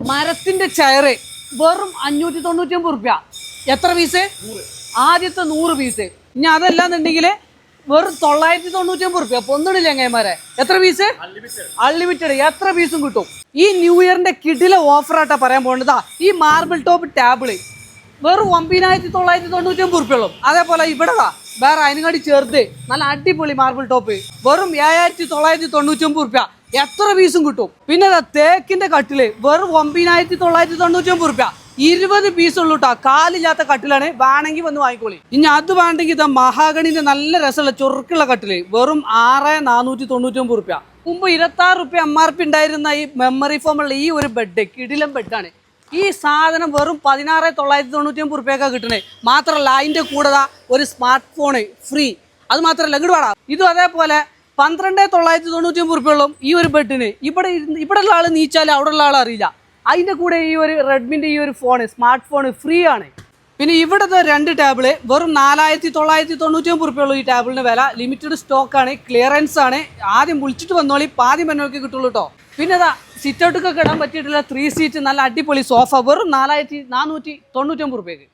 മരത്തിന്റെ ചെയറ് വെറും 599 റുപ്യ. എത്ര പീസ്? ആദ്യത്തെ 100 പീസ്. ഇനി അതല്ലാന്നുണ്ടെങ്കിൽ വെറും 999 റുപ്യ. പൊന്നിടില്ല എങ്ങന്മാരെ. എത്ര പീസ്? അൺലിമിറ്റഡ്. എത്ര പീസും കിട്ടും. ഈ ന്യൂ ഇയറിന്റെ കിടില ഓഫറായിട്ടാ പറയാൻ പോകുന്നതാ. ഈ മാർബിൾ ടോപ്പ് ടേബിള് വെറും 9,999 റുപ്യുള്ളൂ. അതേപോലെ ഇവിടെ വേറെ അതിനുകാട്ടി ചേർത്ത് നല്ല അടിപൊളി മാർബിൾ ടോപ്പ് വെറും 7,999 റുപ്യ. എത്ര പീസും കിട്ടും. പിന്നെ തേക്കിന്റെ കട്ടില് വെറും 9,999 റുപ്യ. 20 പീസ് ഉള്ളൂ കേട്ടോ. കാലില്ലാത്ത കട്ടിലാണ്. വേണമെങ്കിൽ വന്ന് വാങ്ങിക്കോളി. ഇനി അത് വേണ്ടെങ്കിൽ ഇതാ മഹാഗണിന്റെ നല്ല രസമുള്ള ചൊറുക്കുള്ള കട്ടില് വെറും 6,499 റുപ്യ. മുമ്പ് 26 റുപ്യ MRP ഉണ്ടായിരുന്ന ഈ മെമ്മറി ഫോമുള്ള ഈ ഒരു ബെഡ് കിടിലം ബെഡാണ്. ഈ സാധനം വെറും 16,999 റുപ്യൊക്കെ കിട്ടണേ. മാത്രമല്ല അതിന്റെ കൂടെ ഒരു സ്മാർട്ട് ഫോണ് ഫ്രീ. അത് മാത്രമല്ല ഇങ്ങോട്ട് വേണം. ഇതും അതേപോലെ 12,999 റുപ്യോളം ഈ ഒരു ബെഡിന്. ഇവിടെ ഉള്ള ആൾ നീച്ചാൽ അവിടെ ഉള്ള ആൾ അറിയില്ല. അതിന്റെ കൂടെ ഈ ഒരു റെഡ്മിന്റെ ഈ ഒരു ഫോണ് സ്മാർട്ട് ഫോണ് ഫ്രീ ആണ്. പിന്നെ ഇവിടുത്തെ 2 ടേബിള് വെറും 4,999 റുപ്യുള്ളൂ. ഈ ടേബിളിന് വില ലിമിറ്റഡ് സ്റ്റോക്ക് ആണ്, ക്ലിയറൻസ് ആണ്. ആദ്യം വിളിച്ചിട്ട് വന്നോളി, ആദ്യം എന്നൊക്കെ കിട്ടുള്ളൂ കേട്ടോ. പിന്നെ സിറ്റ് ഔട്ടൊക്കെ ഇടാൻ പറ്റിയിട്ടുള്ള 3 സീറ്റ് നല്ല അടിപൊളി സോഫ വെറും 4,499 റുപ്യക്ക്.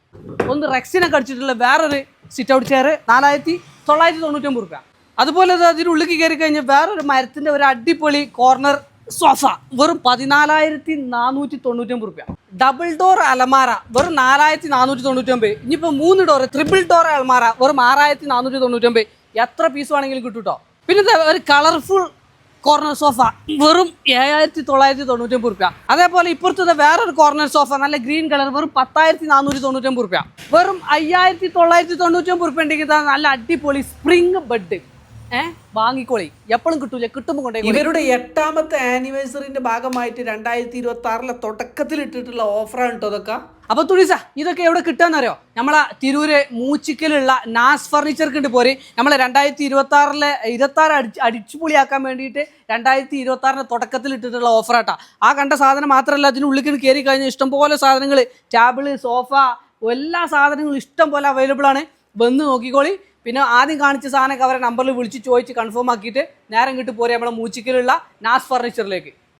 ഒന്ന് റെക്സിനൊക്കെ അടിച്ചിട്ടുള്ള വേറൊരു സിറ്റ് ഔട്ട് ചെയർ 4,999 റുപ്യ. അതുപോലെ അതിനുള്ളിൽ കയറി കഴിഞ്ഞാൽ വേറൊരു മരത്തിന്റെ ഒരു അടിപൊളി കോർണർ സോഫ വെറും 14,499 റുപ്യ. ഡബിൾ ഡോർ അലമാര വെറും 4,499. ഇനിയിപ്പോൾ 3 ഡോർ ട്രിപ്പിൾ ഡോർ അലമാര വെറും 6,499. എത്ര പീസ് വേണമെങ്കിലും കിട്ടും കേട്ടോ. പിന്നെ ഒരു കളർഫുൾ കോർണർ സോഫ വെറും 7,999 റുപ്യ. അതേപോലെ ഇപ്പുറത്തെ വേറൊരു കോർണർ സോഫ നല്ല ഗ്രീൻ കളർ വെറും 10,499 റുപ്യ. വെറും 5,999 റുപ്യ ഉണ്ടെങ്കിൽ നല്ല അടിപൊളി സ്പ്രിംഗ് ബെഡ് വാങ്ങിക്കോളി. എപ്പോഴും കിട്ടൂല, കിട്ടുമ്പോൾ കൊണ്ടേ. ഇവരുടെ 8ാമത്തെ ആനിവേഴ്സറിന്റെ ഭാഗമായിട്ട് 2026 തുടക്കത്തിൽ ഇട്ടിട്ടുള്ള ഓഫറാണ് കേട്ടോ ഇതൊക്കെ. അപ്പൊ തുണിസ ഇതൊക്കെ എവിടെ കിട്ടാന്നറിയോ? നമ്മളെ തിരൂര് മൂച്ചിക്കലുള്ള നാസ് ഫർണിച്ചർക്ക് ഉണ്ട് പോര്. നമ്മളെ 2026 അടിച്ചുപൊളിയാക്കാൻ വേണ്ടിയിട്ട് 2026 തുടക്കത്തിൽ ഇട്ടിട്ടുള്ള ഓഫറാട്ടാ. ആ കണ്ട സാധനം മാത്രമല്ല, അതിനുള്ളിൽ കയറി കഴിഞ്ഞാൽ ഇഷ്ടംപോലെ സാധനങ്ങൾ, ടേബിള്, സോഫ, എല്ലാ സാധനങ്ങളും ഇഷ്ടം പോലെ അവൈലബിൾ ആണ്. വന്ന് നോക്കിക്കോളി. പിന്നെ ആദ്യം കാണിച്ച സാധനമൊക്കെ അവരെ നമ്പറിൽ വിളിച്ച് ചോദിച്ച് കൺഫേം ആക്കിയിട്ട് നേരം കിട്ടി പോരെ നമ്മളെ മൂച്ചിക്കലുള്ള നാസ് ഫർണിച്ചറിലേക്ക്.